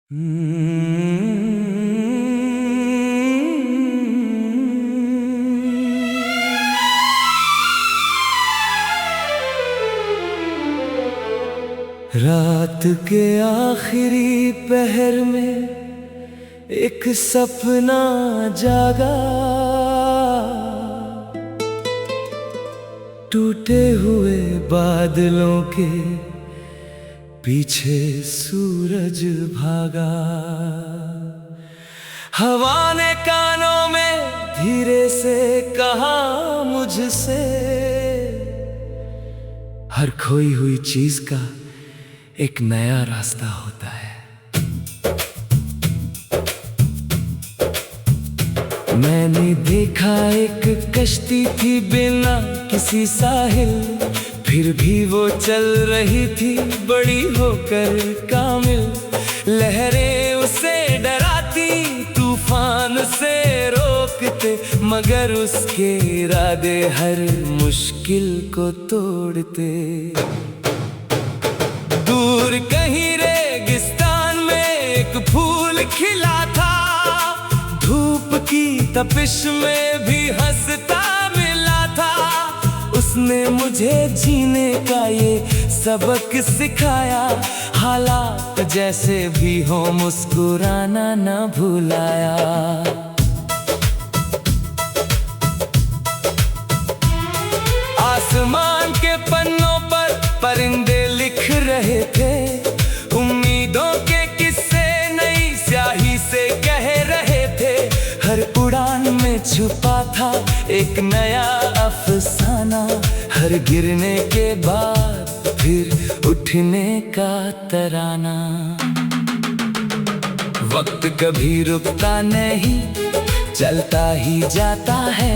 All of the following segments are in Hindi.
रात के आखिरी पहर में एक सपना जागा, टूटे हुए बादलों के पीछे सूरज भागा। हवा ने कानों में धीरे से कहा मुझसे, हर खोई हुई चीज का एक नया रास्ता होता है। मैंने देखा एक कश्ती थी बिना किसी साहिल, फिर भी वो चल रही थी बड़ी होकर कामिल। लहरें उसे डराती, तूफान से रोकते, मगर उसके इरादे हर मुश्किल को तोड़ते। दूर कहीं रेगिस्तान में एक फूल खिला था, धूप की तपिश में भी हंसता मिला था। उसने मुझे जीने का ये सबक सिखाया, हालात जैसे भी हो मुस्कुराना न भुलाया। आसमान के पन्नों पर परिंदे लिख रहे थे, उम्मीदों के किस्से नई स्याही से कह रहे थे। हर उड़ान में छुपा था एक नया अफसाना, हर गिरने के बाद फिर उठने का तराना। वक्त कभी रुकता नहीं, चलता ही जाता है,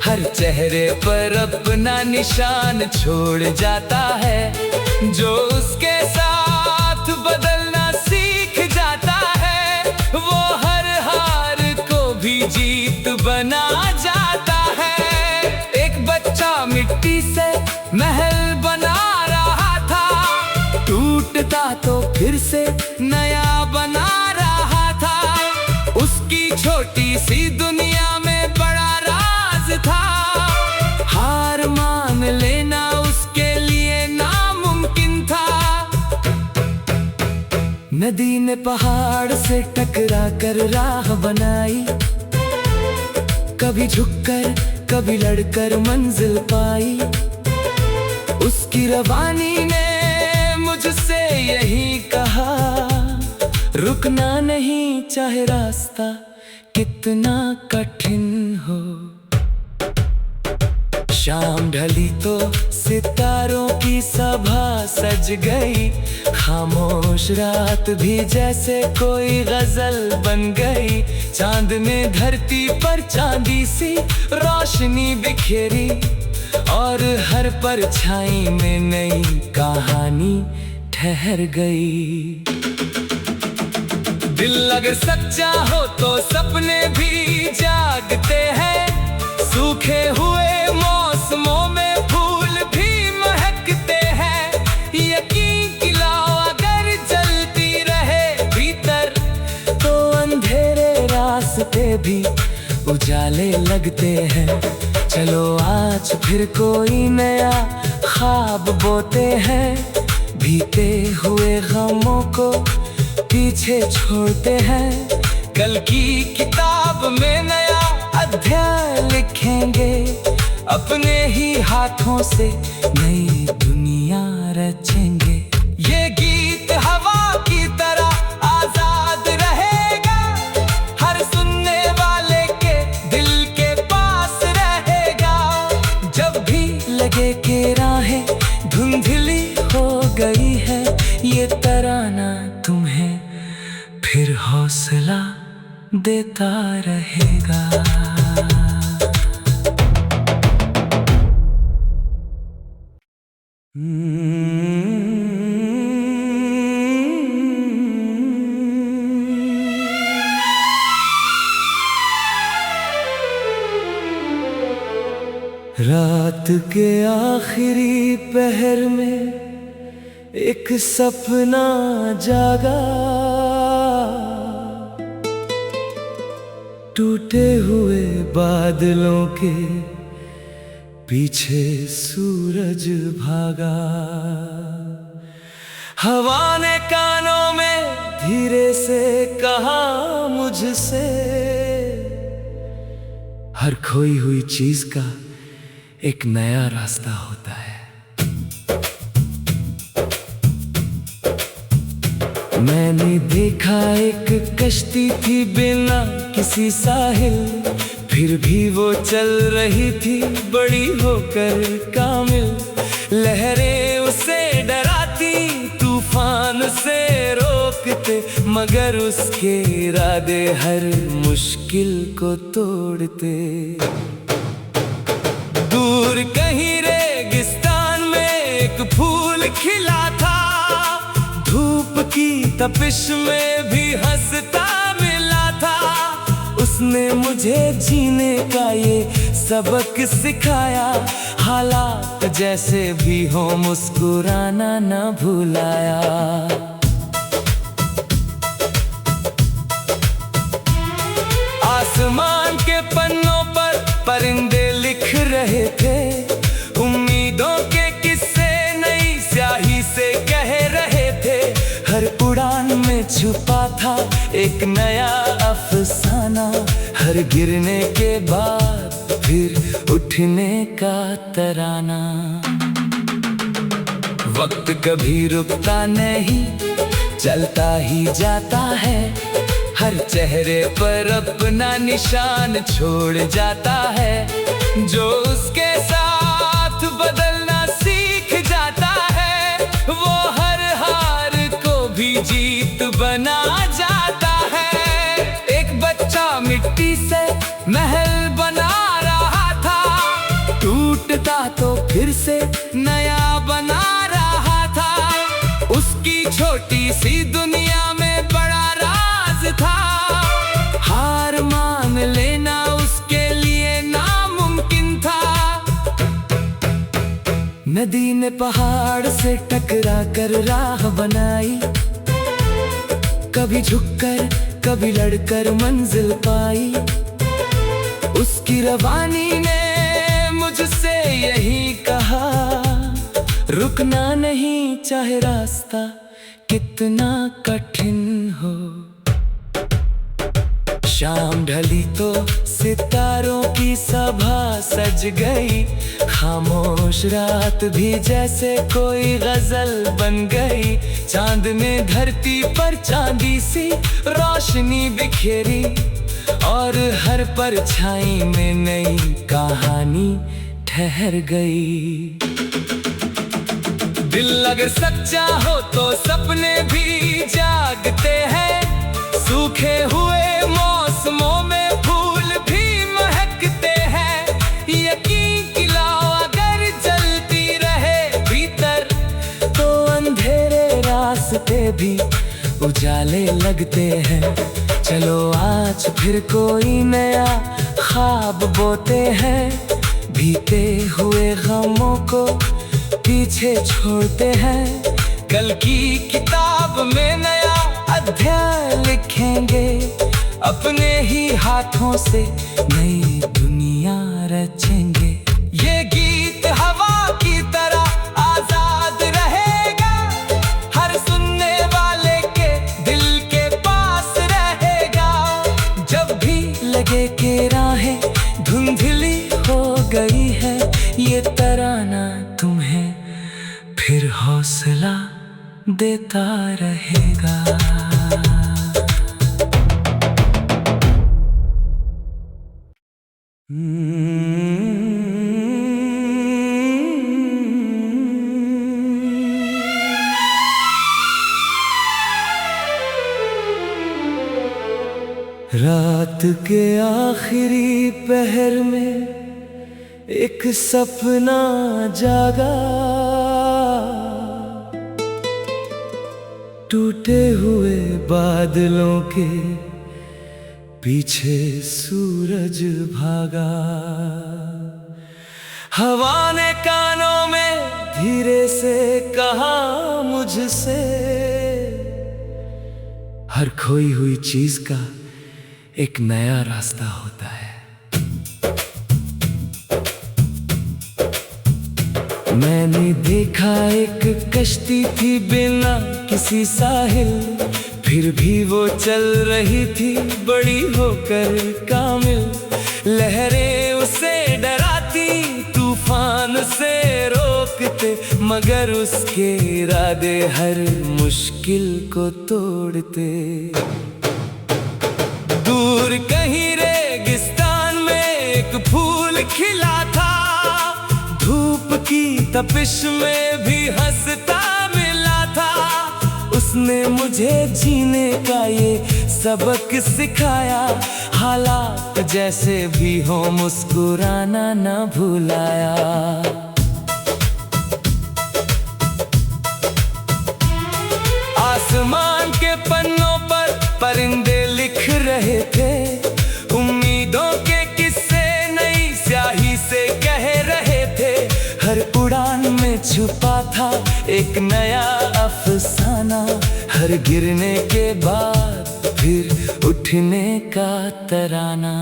हर चेहरे पर अपना निशान छोड़ जाता है। जो उसके साथ बदलना सीख जाता है, वो हर हार को भी जीत बना जाता है। एक बच्चा मिट्टी से महल बना रहा था, टूटता तो फिर से नया बना रहा था। उसकी छोटी सी दुनिया में बड़ा राज था, हार मान लेना उसके लिए नामुमकिन था। नदी ने पहाड़ से टकरा कर राह बनाई, कभी झुककर कभी लड़कर मंजिल पाई। उसकी रवानी ने मुझसे यही कहा, रुकना नहीं चाहे रास्ता कितना कठिन हो। शाम ढली तो सितारों की सभा सज गई, खामोश रात भी जैसे कोई गजल बन गई। चांद ने धरती पर चांदी सी रोशनी बिखेरी, और हर परछाई में नई कहानी ठहर गई। दिल अगर सच्चा हो तो सपने भी जागते हैं, सूखे हुए मौसमों में फूल भी महकते हैं। यकीन खिलाओ अगर जलती रहे भीतर, तो अंधेरे रास्ते भी उजाले लगते हैं। चलो आज फिर कोई नया ख्वाब बोते हैं, बीते हुए गमों को पीछे छोड़ते हैं। कल की किताब में नया अध्याय लिखेंगे, अपने ही हाथों से नई दुनिया रचेंगे। ये गीत हवा की तरह आजाद रहेगा, हर सुनने वाले के दिल के पास रहेगा। जब भी लगे कि राहें धुंधली हो गई है, ये तराना तुम्हें फिर हौसला देता रहेगा। रात के आखिरी पहर में एक सपना जागा, टूटे हुए बादलों के पीछे सूरज भागा। हवा ने कानों में धीरे से कहा मुझसे, हर खोई हुई चीज का एक नया रास्ता होता है। मैंने देखा एक कश्ती थी बिना किसी साहिल, फिर भी वो चल रही थी बड़ी होकर कामिल। लहरें उसे डराती, तूफान से रोकते, मगर उसके इरादे हर मुश्किल को तोड़ते। दूर कहीं रेगिस्तान में एक फूल खिला था, धूप की तपिश में भी हंसता मिला था। उसने मुझे जीने का ये सबक सिखाया, हालात जैसे भी हो मुस्कुराना न भुलाया। आसमान के पन्नों पर परिंदे लिख रहे थे, उम्मीदों के किस्से नई स्याही से कह रहे थे। हर उड़ान में छुपा था एक नया अफसाना, हर गिरने के बाद फिर उठने का तराना। वक्त कभी रुकता नहीं, चलता ही जाता है, हर चेहरे पर अपना निशान छोड़ जाता है। जो उसके साथ बदलना सीख जाता है, वो हर हार को भी जीत बना जाता है। एक बच्चा मिट्टी से महल बना रहा था, टूटता तो फिर से नया बना रहा था। उसकी छोटी सी दुनिया में बड़ा राज था, हार मान लेना उसके लिए नामुमकिन था। नदी ने पहाड़ से टकरा कर राह बनाई, कभी झुककर कभी लड़कर मंजिल पाई। उसकी रवानी ने मुझसे यही कहा, रुकना नहीं चाहे रास्ता कितना कठिन हो। शाम ढली तो सितारों की सभा सज गई, खामोश रात भी जैसे कोई गजल बन गई। चांद ने धरती पर चांदी सी रोशनी बिखेरी, और हर परछाई में नई कहानी ठहर गई। दिल अगर सच्चा हो तो सपने भी जागते हैं, सूखे हुए मौसमों में फूल भी महकते हैं। यकीन की लौ अगर जलती रहे भीतर, तो अंधेरे रास्ते भी उजाले लगते हैं। चलो आज फिर कोई नया ख्वाब बोते हैं, बीते हुए गमों को पीछे छोड़ते हैं। कल की किताब में नया अध्याय लिखेंगे, अपने ही हाथों से नई दुनिया रचेंगे। ये गीत हवा की तरह आजाद रहेगा, हर सुनने वाले के दिल के पास रहेगा। जब भी लगे कि राहें धुंधली हो गई है, ये तराना तुम्हें फिर हौसला देता रहेगा। रात के आखिरी पहर में एक सपना जागा, टूटे हुए बादलों के पीछे सूरज भागा। हवा ने कानों में धीरे से कहा मुझसे, हर खोई हुई चीज का एक नया रास्ता होता है। मैंने देखा एक कश्ती थी बिना किसी साहिल, फिर भी वो चल रही थी बड़ी होकर कामिल। लहरें उसे डराती, तूफान से रोकते, मगर उसके इरादे हर मुश्किल को तोड़ते। दूर कहीं रेगिस्तान में एक फूल खिला था, धूप की तपिश में भी हंसता मिला था। उसने मुझे जीने का ये सबक सिखाया, हालात जैसे भी हो मुस्कुराना न भुलाया। आसमान के पन्नों पर परिंदे लिख रहे थे, उम्मीदों के किस्से नई स्याही से कह रहे थे। हर उड़ान में छुपा था एक नया अफसाना, हर गिरने के बाद फिर उठने का तराना।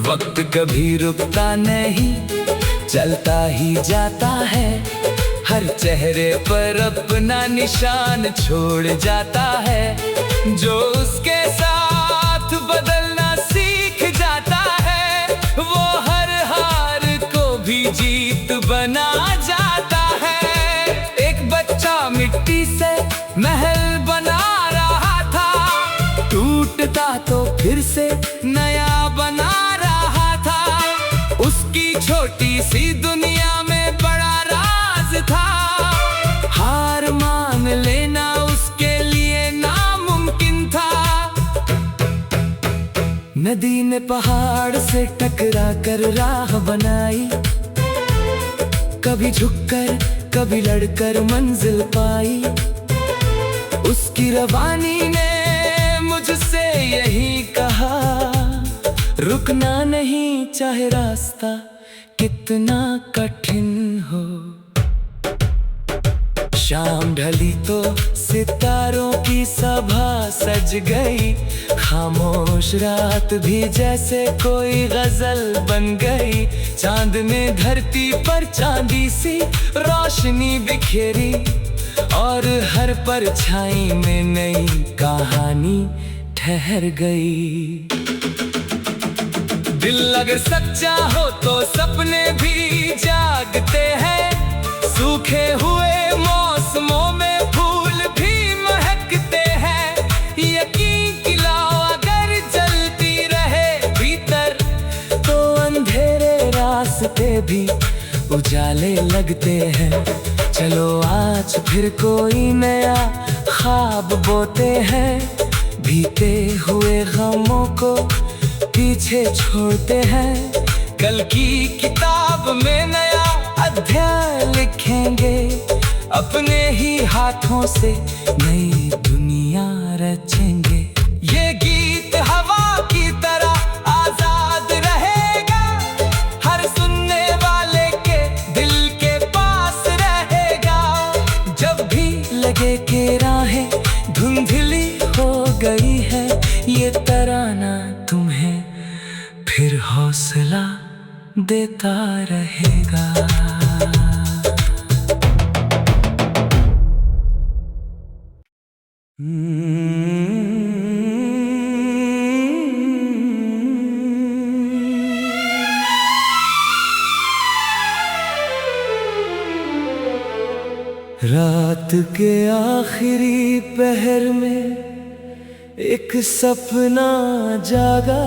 वक्त कभी रुकता नहीं, चलता ही जाता है, हर चेहरे पर अपना निशान छोड़ जाता है। जो उसके साथ बदलना सीख जाता है, वो हर हार को भी जीत बना जाता है। एक बच्चा मिट्टी से महल बना रहा था, टूटता तो फिर से नया बना रहा था। उसकी छोटी सी दुनिया में बड़ा राज था, हार मान लेना उसके लिए नामुमकिन था। नदी ने पहाड़ से टकरा कर राह बनाई, कभी झुककर कभी लड़कर मंजिल पाई। उसकी रवानी ने मुझसे यही कहा, रुकना नहीं चाहे रास्ता कितना कठिन हो। शाम ढली तो सितारों की सभा सज गई, खामोश रात भी जैसे कोई गजल बन गई। चांद ने धरती पर चांदी सी रोशनी बिखेरी, और हर परछाई में नई कहानी ठहर गई। दिल अगर सच्चा हो तो सपने भी जागते हैं, सूखे हुए मौसमों में फूल भी महकते हैं। यकीन खिलाओ अगर जलती रहे भीतर, तो अंधेरे रास्ते भी उजाले लगते हैं। चलो आज फिर कोई नया ख्वाब बोते हैं, बीते हुए गमों को पीछे छोड़ते हैं। कल की किताब में नया अध्याय लिखेंगे, अपने ही हाथों से नई दुनिया रचेंगे। ये गीत हवा की तरह आजाद रहेगा, हर सुनने वाले के दिल के पास रहेगा। जब भी लगे कि राहें धुंधली हो गई है, ये तराना तुम्हें फिर हौसला देता रहेगा। रात के आखिरी पहर में एक सपना जागा,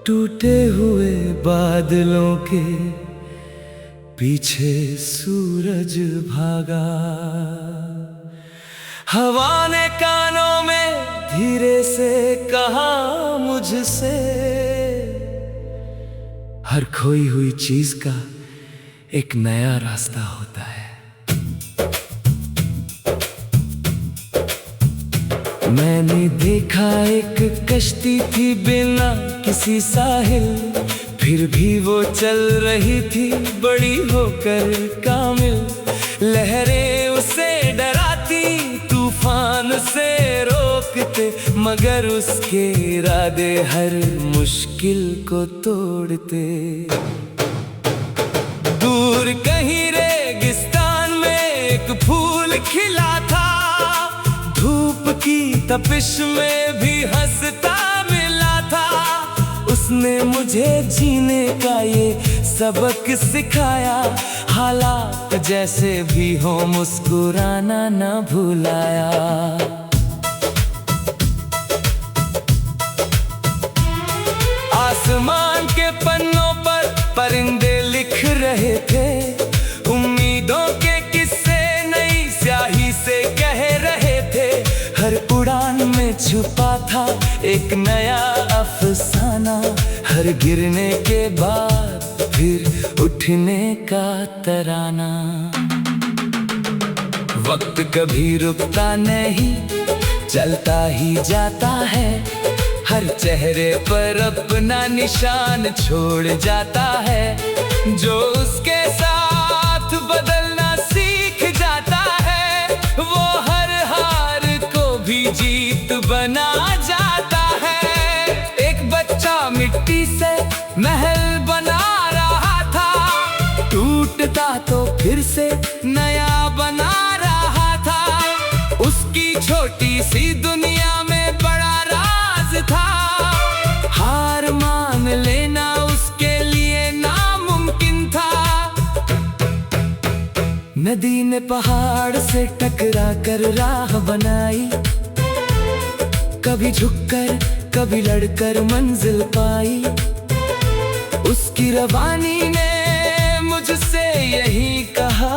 टूटे हुए बादलों के पीछे सूरज भागा। हवा ने कानों में धीरे से कहा मुझसे, हर खोई हुई चीज का एक नया रास्ता होता है। मैंने देखा एक कश्ती थी बिना किसी साहिल, फिर भी वो चल रही थी बड़ी होकर कामिल। लहरें उसे डराती, तूफान से रोकते, मगर उसके इरादे हर मुश्किल को तोड़ते। दूर कहीं रेगिस्तान में एक फूल खिला था, धूप की तपिश में भी हंसता मिला था। उसने मुझे जीने का ये सबक सिखाया, हालात जैसे भी हो मुस्कुराना न भुलाया। आसमान के पन्नों पर परिंदे लिख रहे थे, उम्मीदों के किस्से नई स्याही से कह रहे थे। हर उड़ान में छुपा था एक नया अफसाना, हर गिरने के बाद फिर उठने का तराना। वक्त कभी रुकता नहीं, चलता ही जाता है, हर चेहरे पर अपना निशान छोड़ जाता है। जो उसके साथ बदलना सीख जाता है, वो हर हार को भी जीत बना जाता है। एक बच्चा मिट्टी से महल बना रहा था, टूटता तो फिर से नया बना रहा था। उसकी छोटी सी दुनिया में बड़ा राज था, हार मान लेना उसके लिए नामुमकिन था। नदी ने पहाड़ से टकरा कर राह बनाई, कभी झुककर कभी लड़कर मंजिल पाई। उसकी रवानी ने मुझसे यही कहा,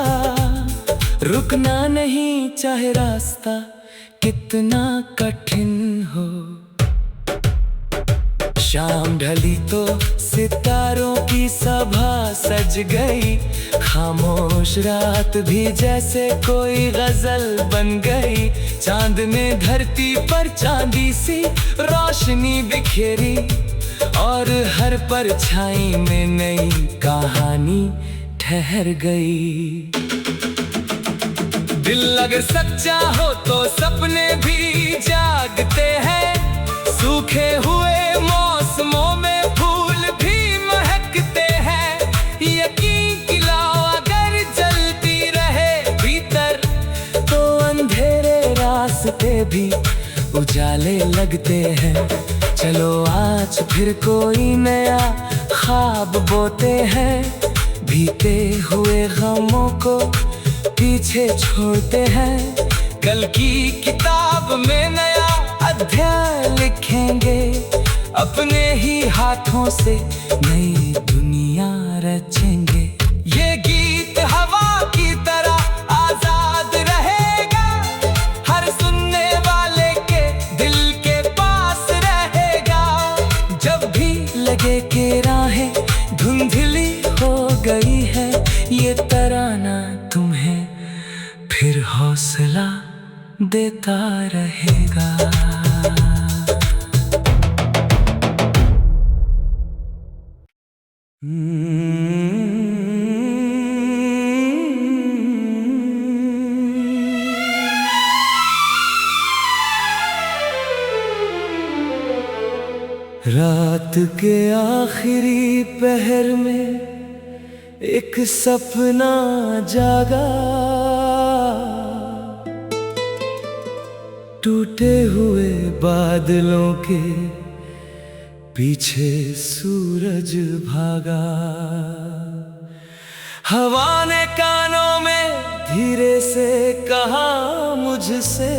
रुकना नहीं चाहे रास्ता कितना कठिन हो। शाम ढली तो सितारों की सभा सज गई, खामोश रात भी जैसे कोई गजल बन गई। चांद ने धरती पर चांदी सी रोशनी बिखेरी, और हर परछाई में नई कहानी ठहर गई। दिल अगर सच्चा हो तो सपने भी जागते हैं, सूखे हुए मौसमों में फूल भी महकते हैं। यकीन की लौ अगर जलती रहे भीतर, तो अंधेरे रास्ते भी उजाले लगते हैं। चलो आज फिर कोई नया ख्वाब बोते हैं, बीते हुए गमों को पीछे छोड़ते हैं। कल की किताब में नया अध्याय लिखेंगे, अपने ही हाथों से नई दुनिया रचेंगे। ये गीत हवा की तरह आजाद रहेगा, हर सुनने वाले के दिल के पास रहेगा। जब भी लगे कि राहें धुंधली हो गई है, ये तराना तुम्हें फिर हौसला देता रहेगा। रात के आखिरी पहर में एक सपना जागा, टूटे हुए बादलों के पीछे सूरज भागा। हवा ने कानों में धीरे से कहा मुझसे,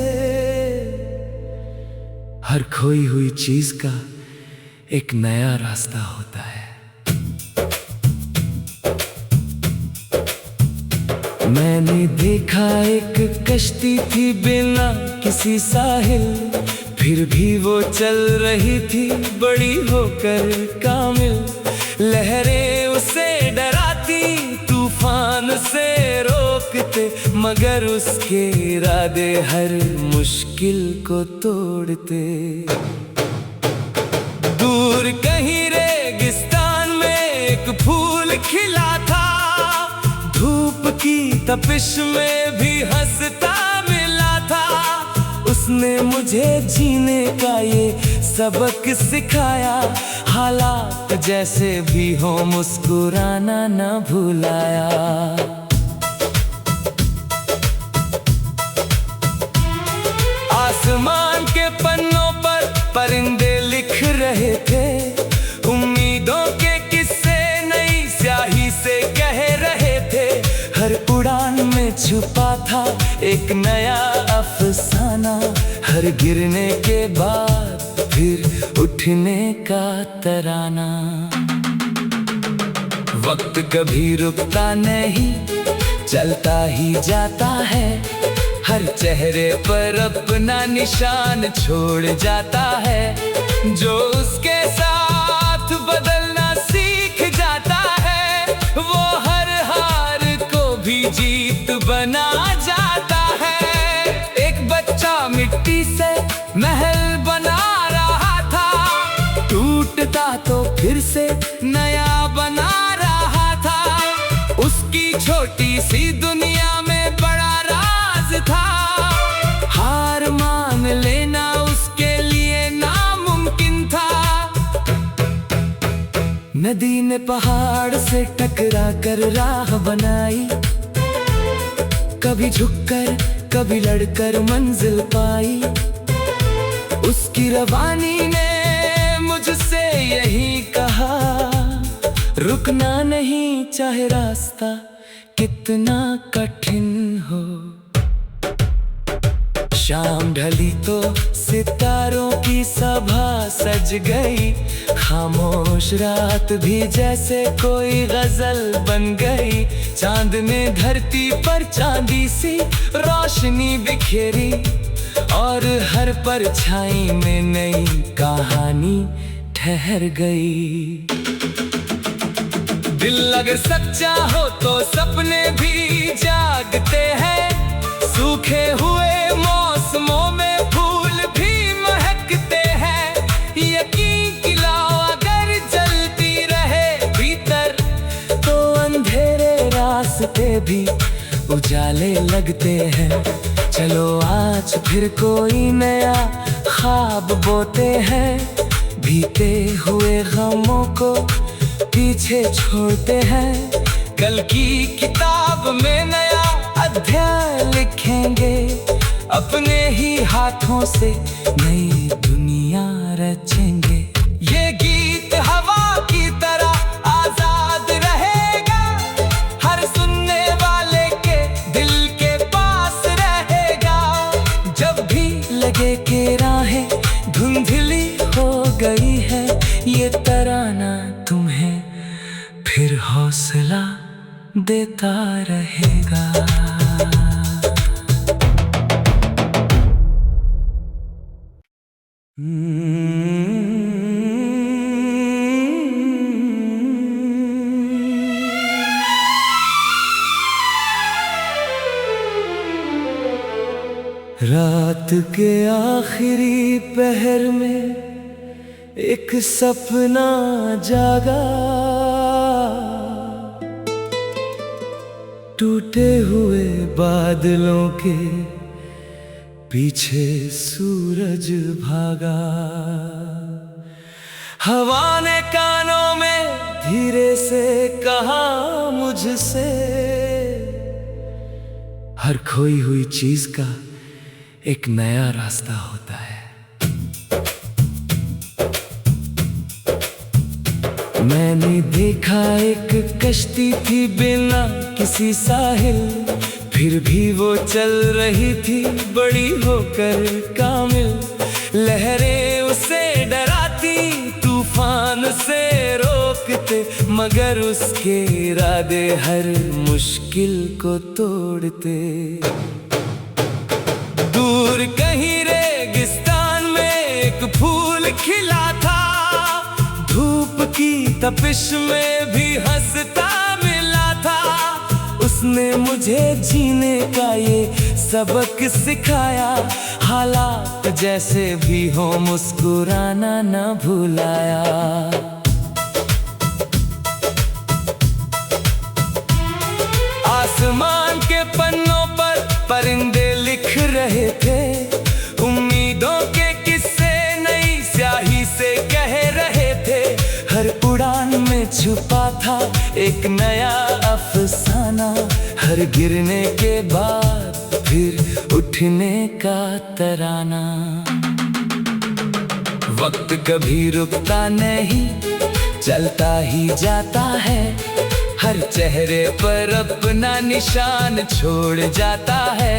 हर खोई हुई चीज का एक नया रास्ता होता है। मैंने देखा एक कश्ती थी बिना किसी साहिल, फिर भी वो चल रही थी बड़ी होकर कामिल। लहरें उसे डराती, तूफान से रोकते, मगर उसके इरादे हर मुश्किल को तोड़ते। दूर कहीं रेगिस्तान में एक फूल खिला था, धूप की तपिश में भी हंसता मिला था। उसने मुझे जीने का ये सबक सिखाया। हालात जैसे भी हो मुस्कुराना न भुलाया। आसमान के पन्नों पर परिंदे लिख रहे थे, उम्मीदों के किस्से नई स्याही से कह रहे थे। हर उड़ान में छुपा था एक नया अफसाना, हर गिरने के बाद फिर उठने का तराना। वक्त कभी रुकता नहीं, चलता ही जाता है, हर चेहरे पर अपना निशान छोड़ जाता है। जो उसके साथ बदलना सीख जाता है, वो हर हार को भी जीत बना जाता है। एक बच्चा मिट्टी से महल बना रहा था, टूटता तो फिर से नया बना रहा था। उसकी छोटी सी दुनिया में बड़ा राज था, हार मान लेना उसके लिए नामुमकिन था। नदी ने पहाड़ से टकरा कर राह बनाई, कभी झुककर कभी लड़कर मंजिल पाई। उसकी रवानी ने मुझसे यही कहा, रुकना नहीं चाहे रास्ता कितना कठिन हो। शाम ढली तो सितारों की सभा सज गई, खामोश रात भी जैसे कोई गजल बन गई। चांद ने धरती पर चांदी सी रोशनी बिखेरी, और हर परछाई में नई कहानी ठहर गई। दिल अगर सच्चा हो तो सपने भी जागते हैं, सूखे हुए मौसमों में फूल भी महकते हैं। यकीन की लौ अगर जलती रहे भीतर, तो अंधेरे रास्ते भी उजाले लगते हैं। चलो आज फिर कोई नया ख्वाब बोते हैं, बीते हुए गमों को पीछे छोड़ते हैं। कल की किताब में नया अध्याय लिखेंगे, अपने ही हाथों से नई दुनिया रचेंगे। ये गीत हवा की तरह आजाद रहेगा, हर सुनने वाले के दिल के पास रहेगा। जब भी लगे कि राहें धुंधली हो गई है, ये तराना तुम्हें फिर हौसला देता रहेगा। रात के आखिरी पहर में एक सपना जागा, टूटे हुए बादलों के पीछे सूरज भागा। हवा ने कानों में धीरे से कहा मुझसे, हर खोई हुई चीज का एक नया रास्ता होता है। मैंने देखा एक कश्ती थी बिना किसी साहिल, फिर भी वो चल रही थी बड़ी होकर कामिल। लहरें उसे डराती, तूफान से रोकते, मगर उसके इरादे हर मुश्किल को तोड़ते। दूर कहीं रेगिस्तान में एक फूल खिला था, धूप की तपिश में भी हंसता मिला था। उसने मुझे जीने का ये सबक सिखाया, हालात जैसे भी हो मुस्कुराना न भुलाया। आसमान के पन्नों पर परिंदे लिख रहे थे, छुपा था एक नया अफसाना, हर गिरने के बाद फिर उठने का तराना। वक्त कभी रुकता नहीं, चलता ही जाता है, हर चेहरे पर अपना निशान छोड़ जाता है।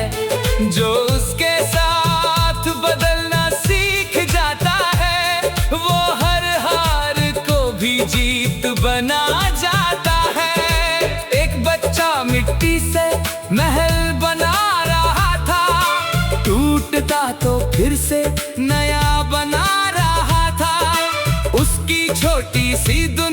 जो उसके साथ बदलना सीख जाता है, वो हर हार को भी जीत बना जाता है। एक बच्चा मिट्टी से महल बना रहा था, टूटता तो फिर से नया बना रहा था। उसकी छोटी सी दुनिया